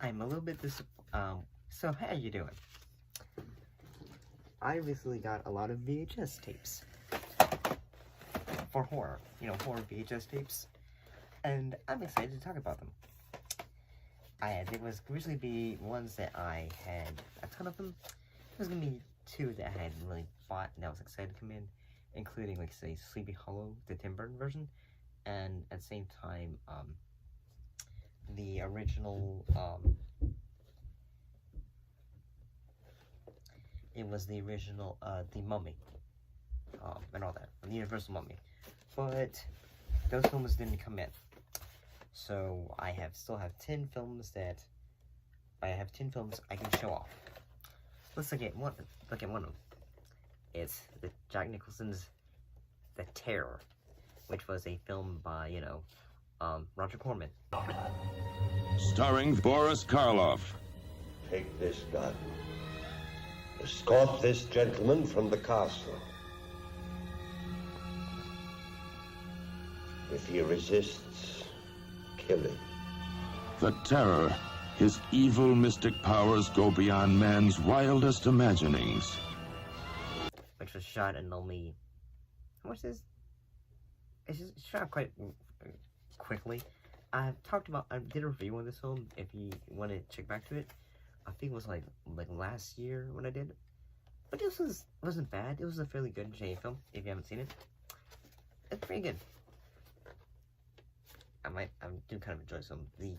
I'm a little bit so how you doing? I recently got a lot of VHS tapes for horror, horror VHS tapes, and I'm excited to talk about them. There was originally be ones that I had a ton of them. There was gonna be two that I had really bought and I was excited to come in, including, like, say, Sleepy Hollow, the Tim Burton version, and at the same time, the original, it was the original, The Mummy, and all that, the Universal Mummy, but those films didn't come in, so I still have 10 films I can show off. Let's look at one of them. It's the Jack Nicholson's The Terror, which was a film by, Roger Corman. Starring Boris Karloff. Take this gun. Escort this gentleman from the castle. If he resists, kill him. The Terror. His evil mystic powers go beyond man's wildest imaginings. Which was shot in only... How much is... It's just shot quite quickly. I did a review on this film, if you want to check back to it. I think it was like last year when I did it. But this wasn't bad. It was a fairly good J film, if you haven't seen it. It's pretty good. I do kind of enjoy some. The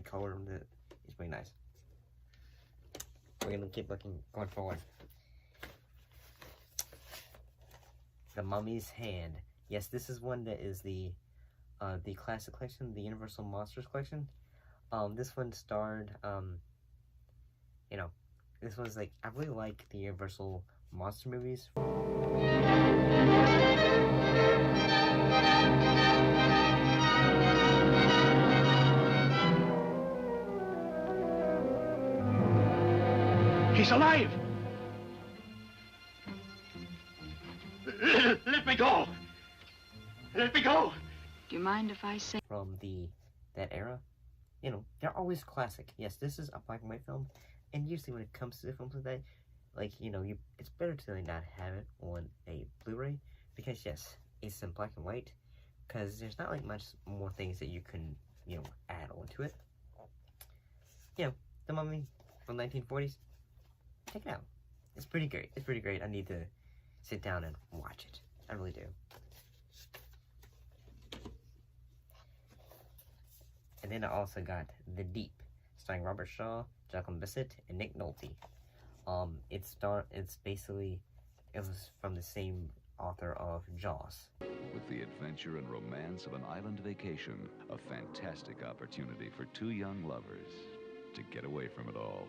color of it is pretty nice. We're gonna keep going forward. The Mummy's Hand. Yes, this is one that is the classic collection, the Universal Monsters collection. This one starred, this was I really like the Universal Monster movies. He's alive! Let me go! Let me go! Do you mind if I say? From that era, they're always classic. Yes, this is a black and white film, and usually when it comes to the films like that, it's better to not have it on a Blu-ray, because yes, it's in black and white, because there's not much more things that you can, add onto it. The Mummy from 1940s, check it out. It's pretty great. It's pretty great. I need to sit down and watch it. I really do. And then I also got The Deep, starring Robert Shaw, Jacqueline Bisset, and Nick Nolte. It was from the same author of Jaws. With the adventure and romance of an island vacation, a fantastic opportunity for two young lovers to get away from it all.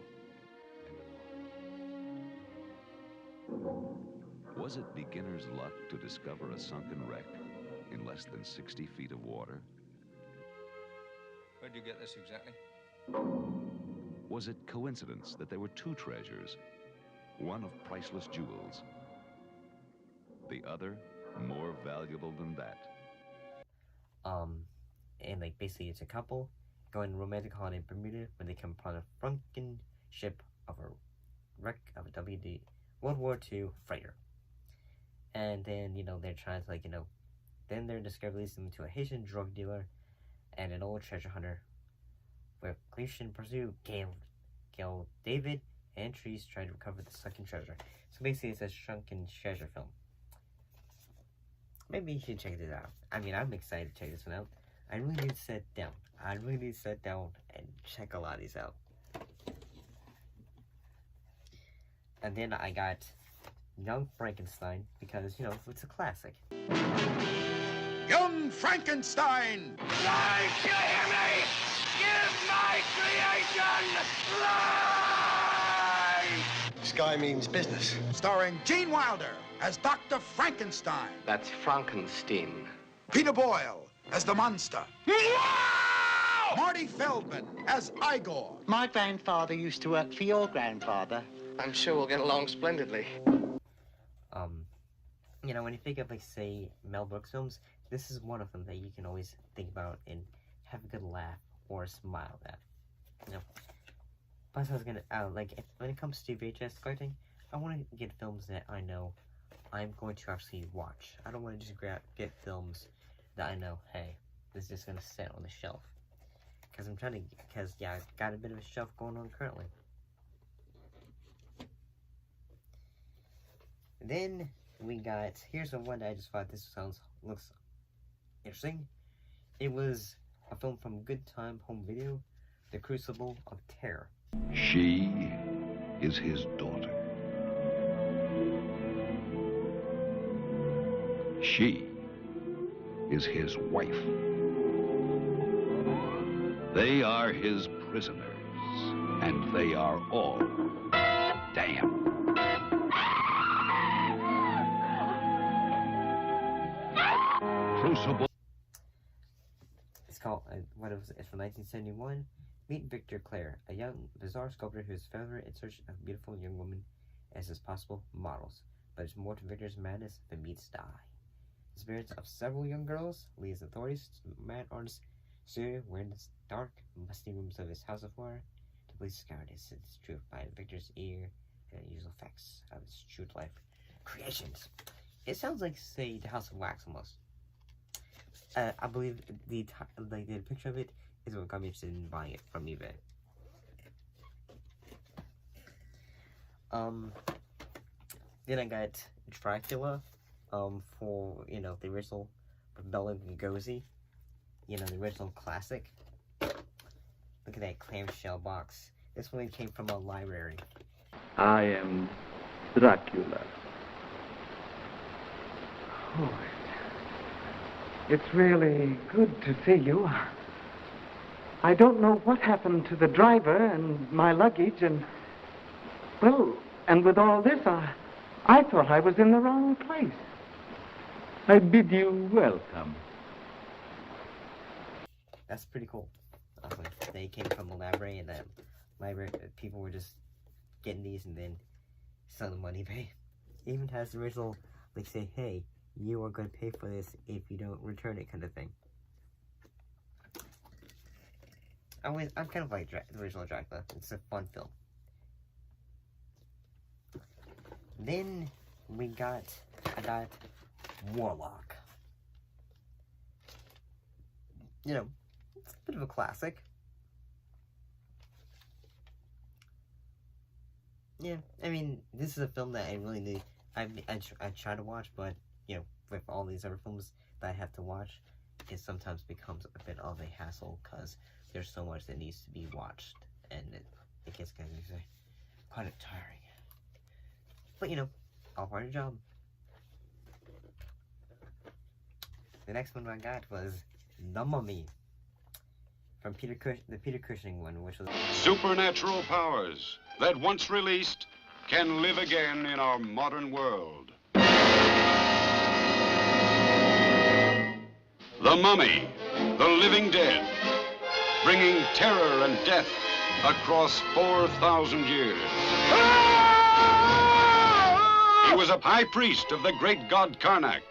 Was it beginner's luck to discover a sunken wreck in less than 60 feet of water? Where'd you get this exactly? Was it coincidence that there were two treasures, one of priceless jewels, the other more valuable than that? And basically it's a couple going on a romantic holiday in Bermuda when they come upon a sunken ship of a wreck of a World War II freighter. And then, they're trying to, then they're discovered leads them to a Haitian drug dealer and an old treasure hunter, where Gleason pursue Gail, David, and Trees try to recover the sunken treasure. So basically, it's a sunken treasure film. Maybe you should check this out. I'm excited to check this one out. I really need to sit down. And check a lot of these out. And then I got Young Frankenstein, because, it's a classic. Young Frankenstein! Life, you hear me? Give my creation life! Sky means business. Starring Gene Wilder as Dr. Frankenstein. That's Frankenstein. Peter Boyle as the monster. Marty Feldman as Igor. My grandfather used to work for your grandfather. I'm sure we'll get along splendidly. When you think of, say, Mel Brooks films, this is one of them that you can always think about and have a good laugh or smile at. No. Plus, I was gonna, when it comes to VHS collecting, I want to get films that I know I'm going to actually watch. I don't want to just get films that I know, hey, this is just gonna sit on the shelf. Because yeah, I've got a bit of a shelf going on currently. Then we got, here's the one that I just thought looks interesting. It was a film from Good Time Home Video, The Crucible of Terror. She is his daughter. She is his wife. They are his prisoners, and they are all damned. Crucible. It's called, it's from 1971. Meet Victor Clare, a young, bizarre sculptor who is forever in search of beautiful young women as his possible models. But there's more to Victor's madness than meets the eye. The spirits of several young girls leads authorities to mad artist Sue in the dark, musty rooms of his house of horror to police discover its truth by Victor's ear and unusual effects of his true life creations. It sounds like, say, the House of Wax almost. I believe the picture of it is what got me interested in buying it from eBay. Then I got Dracula, for, the original Bela Lugosi, the original classic. Look at that clamshell box. This one came from a library. I am Dracula. Oh, it's really good to see you. I don't know what happened to the driver and my luggage and with all this, I thought I was in the wrong place. I bid you welcome. That's pretty cool. They came from the library, and that library people were just getting these and then selling them on eBay. It even has the original, say, hey, you are going to pay for this if you don't return it, kind of thing. I'm kind of like the original Dracula. It's a fun film. Then I got Warlock. It's a bit of a classic. Yeah, I mean, this is a film that I really need. I try to watch, but with all these other films that I have to watch, it sometimes becomes a bit of a hassle because there's so much that needs to be watched, and it gets kind of quite tiring. But all part of the job. The next one I got was The Mummy, from the Peter Cushing one, which was supernatural powers that once released can live again in our modern world. The Mummy, the living dead, bringing terror and death across 4,000 years. He was a high priest of the great god Karnak.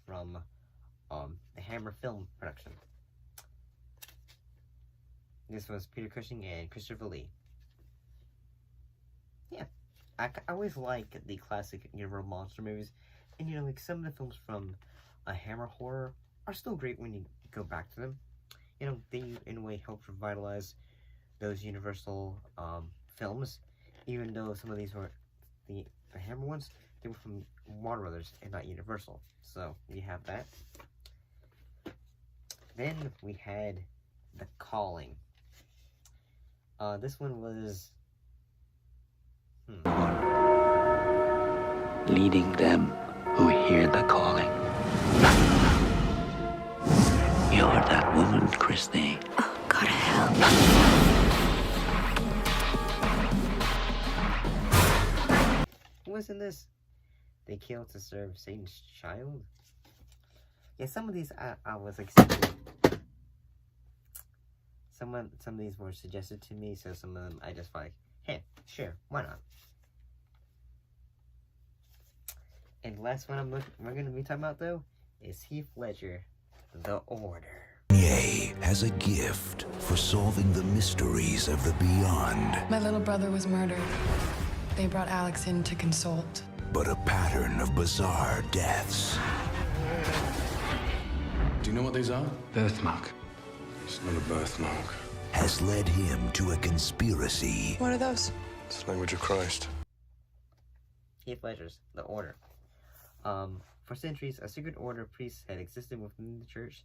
From the Hammer film production. This was Peter Cushing and Christopher Lee. Yeah, I always like the classic monster movies, and some of the films from a Hammer horror are still great when you go back to them. They in a way help revitalize those Universal films, even though some of these were the Hammer ones. They were from Warner Brothers and not Universal. So we have that. Then we had The Calling. This one was leading them who hear the calling. You're that woman, Christy. Oh, go to hell. Who was in this? They killed to serve Satan's child? Yeah, some of these I was accepting. Some of these were suggested to me, so some of them I just like, hey, sure, why not? And the last one we're going to be talking about, though, is Heath Ledger, The Order. Ye has a gift for solving the mysteries of the beyond. My little brother was murdered. They brought Alex in to consult. But a pattern of bizarre deaths. Do you know what these are? Birthmark. It's not a birthmark. Has led him to a conspiracy. What are those? It's the language of Christ. Heath Ledger's The Order. For centuries, a secret order of priests had existed within the church.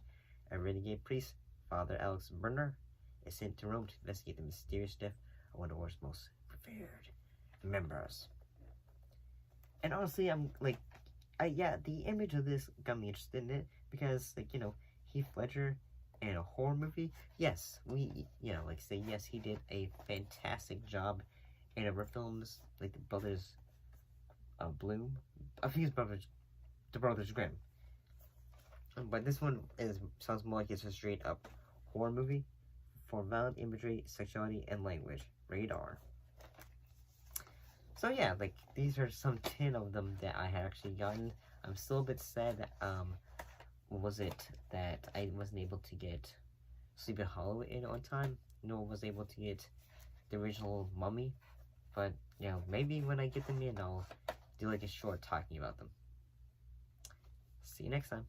A renegade priest, Father Alex Burner, is sent to Rome to investigate the mysterious death of one of the order's most revered members. And honestly, I'm like, yeah, the image of this got me interested in it because, like, you know, Heath Ledger in a horror movie. Yes, yes, he did a fantastic job in other films like the Brothers Bloom. I think it's the Brothers Grimm. But this one sounds more like it's a straight up horror movie for violent imagery, sexuality, and language. Rated R. So yeah, like, these are some 10 of them that I had actually gotten. I'm still a bit sad that, that I wasn't able to get Sleepy Hollow in on time, nor was able to get the original Mummy. But, you know, maybe when I get them in, I'll do like a short talking about them. See you next time.